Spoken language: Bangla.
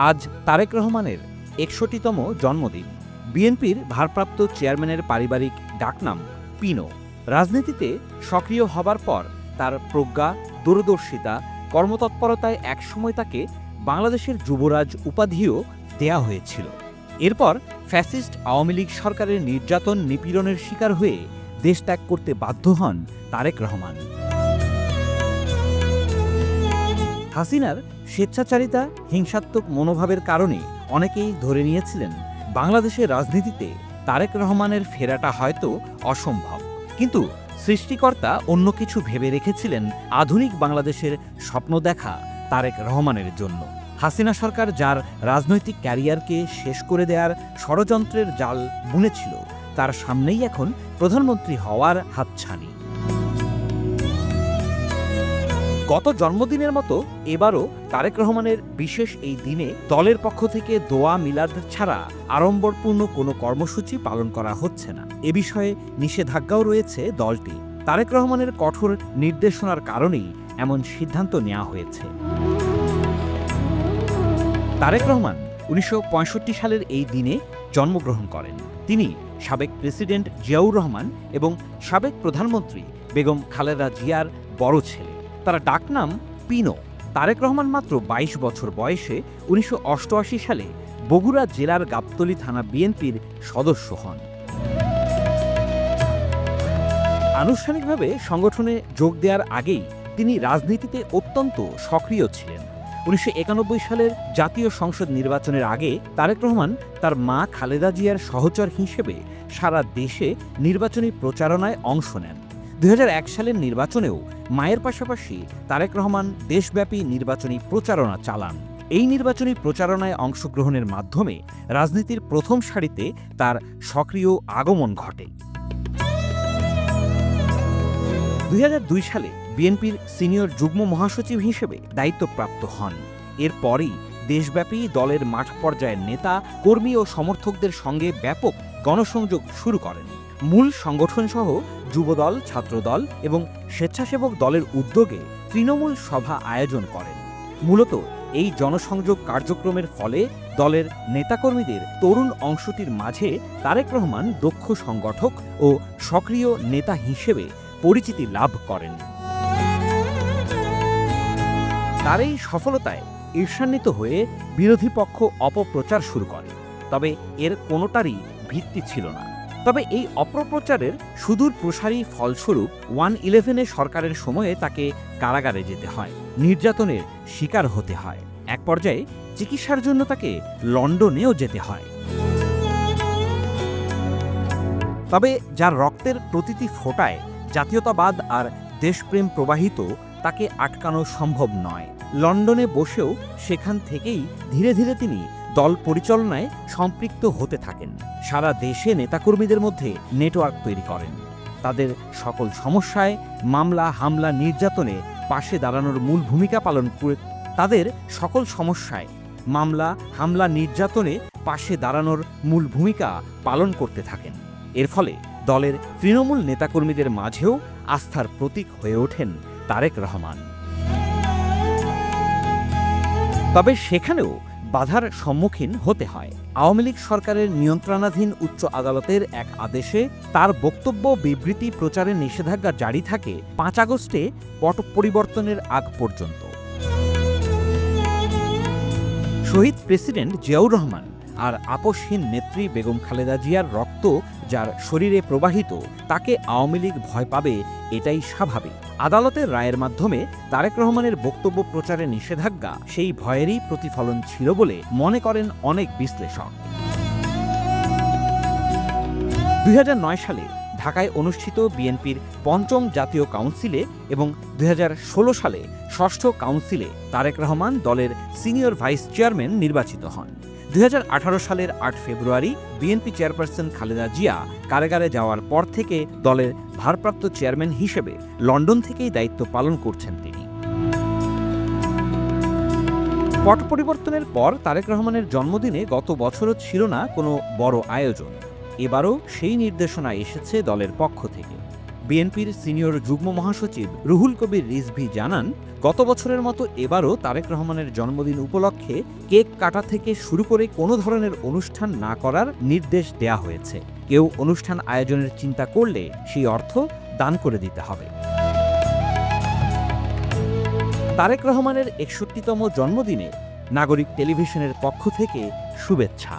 আজ তারেক রহমানের ৬১তম জন্মদিন। বিএনপির ভারপ্রাপ্ত চেয়ারম্যানের পারিবারিক ডাকনাম পিনো। রাজনীতিতে সক্রিয় হবার পর তার প্রজ্ঞা, দূরদর্শিতা, কর্মতৎপরতায় একসময় তাকে বাংলাদেশের যুবরাজ উপাধিও দেয়া হয়েছিল। এরপর ফ্যাসিস্ট আওয়ামী লীগ সরকারের নির্যাতন নিপীড়নের শিকার হয়ে দেশ ত্যাগ করতে বাধ্য হন তারেক রহমান। হাসিনার স্বেচ্ছাচারিতা, হিংসাত্মক মনোভাবের কারণে অনেকেই ধরে নিয়েছিলেন বাংলাদেশের রাজনীতিতে তারেক রহমানের ফেরাটা হয়তো অসম্ভব। কিন্তু সৃষ্টিকর্তা অন্য কিছু ভেবে রেখেছিলেন আধুনিক বাংলাদেশের স্বপ্ন দেখা তারেক রহমানের জন্য। হাসিনা সরকার যার রাজনৈতিক ক্যারিয়ারকে শেষ করে দেওয়ার ষড়যন্ত্রের জাল বুনেছিল, তার সামনেই এখন প্রধানমন্ত্রী হওয়ার হাতছানি। গত জন্মদিনের মতো এবারও তারেক রহমানের বিশেষ এই দিনে দলের পক্ষ থেকে দোয়া মিলাদ ছাড়া আড়ম্বরপূর্ণ কোনো কর্মসূচি পালন করা হচ্ছে না। এ বিষয়ে নিষেধাজ্ঞাও রয়েছে দলটি। তারেক রহমানের কঠোর নির্দেশনার কারণেই এমন সিদ্ধান্ত নেওয়া হয়েছে। তারেক রহমান ১৯৬৫ সালের এই দিনে জন্মগ্রহণ করেন। তিনি সাবেক প্রেসিডেন্ট জিয়াউর রহমান এবং সাবেক প্রধানমন্ত্রী বেগম খালেদা জিয়ার বড় ছেলে। তার ডাকনাম পিনো। তারেক রহমান মাত্র ২২ বছর বয়সে ১৯৮৮ সালে বগুড়া জেলার গাবতলী থানা বিএনপির সদস্য হন। আনুষ্ঠানিকভাবে সংগঠনে যোগ দেওয়ার আগেই তিনি রাজনীতিতে অত্যন্ত সক্রিয় ছিলেন। ১৯৯১ সালের জাতীয় সংসদ নির্বাচনের আগে তারেক রহমান তার মা খালেদা জিয়ার সহচর হিসেবে সারা দেশে নির্বাচনী প্রচারণায় অংশ নেন। ২০০১ সালের নির্বাচনেও মায়ের পাশাপাশি তারেক রহমান দেশব্যাপী নির্বাচনী প্রচারণা চালান। এই নির্বাচনী প্রচারণায় অংশগ্রহণের মাধ্যমে রাজনীতির প্রথম সারিতে তার সক্রিয় আগমন ঘটে। ২০০২ সালে বিএনপির সিনিয়র যুগ্ম মহাসচিব হিসেবে দায়িত্বপ্রাপ্ত হন। এরপরই দেশব্যাপী দলের মাঠ পর্যায়ের নেতা, কর্মী ও সমর্থকদের সঙ্গে ব্যাপক গণসংযোগ শুরু করেন। মূল সংগঠনসহ যুবদল, ছাত্রদল এবং স্বেচ্ছাসেবক দলের উদ্যোগে তৃণমূল সভা আয়োজন করেন। মূলত এই জনসংযোগ কার্যক্রমের ফলে দলের নেতাকর্মীদের তরুণ অংশটির মাঝে তারেক রহমান দক্ষ সংগঠক ও সক্রিয় নেতা হিসেবে পরিচিতি লাভ করেন। তার এই সফলতায় ঈর্ষান্বিত হয়ে বিরোধী পক্ষ অপপ্রচার শুরু করে। তবে এর কোনোটারই ভিত্তি ছিল না। তবে এই অপপ্রচারের সুদূর প্রসারী ফলস্বরূপ 1/11 সরকারের সময়ে তাকে কারাগারে যেতে হয়, নির্যাতনের শিকার হতে হয়। এক পর্যায়ে চিকিৎসার জন্য তাকে লন্ডনেও যেতে হয়। তবে যার রক্তের প্রতিটি ফোঁটায় জাতীয়তাবাদ আর দেশপ্রেম প্রবাহিত, তাকে আটকানো সম্ভব নয়। লন্ডনে বসেও সেখান থেকেই ধীরে ধীরে তিনি দল পরিচালনায় সম্পৃক্ত হতে থাকেন। সারা দেশে নেতাকর্মীদের মধ্যে নেটওয়ার্ক তৈরি করেন। তাদের সকল সমস্যায়, মামলা, হামলা, নির্যাতনে পাশে দাঁড়ানোর মূল ভূমিকা পালন করে করতে থাকেন। এর ফলে দলের তৃণমূল নেতাকর্মীদের মাঝেও আস্থার প্রতীক হয়ে ওঠেন তারেক রহমান। তবে সেখানেও বাধার সম্মুখীন হতে হয়। আওয়ামী লীগ সরকারের নিয়ন্ত্রণাধীন উচ্চ আদালতের এক আদেশে তার বক্তব্য বিবৃতি প্রচারের নিষেধাজ্ঞা জারি থাকে ৫ আগস্টে পট পরিবর্তনের আগ পর্যন্ত। শহীদ প্রেসিডেন্ট জিয়াউর রহমান আর আপসহীন নেত্রী বেগম খালেদা জিয়ার রক্ত যার শরীরে প্রবাহিত, তাকে আওয়ামী লীগ ভয় পাবে, এটাই স্বাভাবিক। আদালতের রায়ের মাধ্যমে তারেক রহমানের বক্তব্য প্রচারের নিষেধাজ্ঞা সেই ভয়েরই প্রতিফলন ছিল বলে মনে করেন অনেক বিশ্লেষক। ২০০৯ সালে ঢাকায় অনুষ্ঠিত বিএনপির ৫ম জাতীয় কাউন্সিলে এবং ২০১৬ সালে ৬ষ্ঠ কাউন্সিলে তারেক রহমান দলের সিনিয়র ভাইস চেয়ারম্যান নির্বাচিত হন। ২০১৮ সালের ৮ ফেব্রুয়ারি বিএনপি চেয়ারপারসন খালেদা জিয়া কারাগারে যাওয়ার পর থেকে দলের ভারপ্রাপ্ত চেয়ারম্যান হিসেবে লন্ডন থেকেই দায়িত্ব পালন করছেন তিনি। পট পরিবর্তনের পর তারেক রহমানের জন্মদিনে গত বছরও ছিল না কোনো বড় আয়োজন। এবারও সেই নির্দেশনা এসেছে দলের পক্ষ থেকে। বিএনপির সিনিয়র যুগ্ম মহাসচিব রুহুল কবির রিজভী জানান, গত বছরের মতো এবারও তারেক রহমানের জন্মদিন উপলক্ষে কেক কাটা থেকে শুরু করে কোনো ধরনের অনুষ্ঠান না করার নির্দেশ দেয়া হয়েছে। কেউ অনুষ্ঠান আয়োজনের চিন্তা করলে সেই অর্থ দান করে দিতে হবে। তারেক রহমানের ৬১তম জন্মদিনে নাগরিক টেলিভিশনের পক্ষ থেকে শুভেচ্ছা।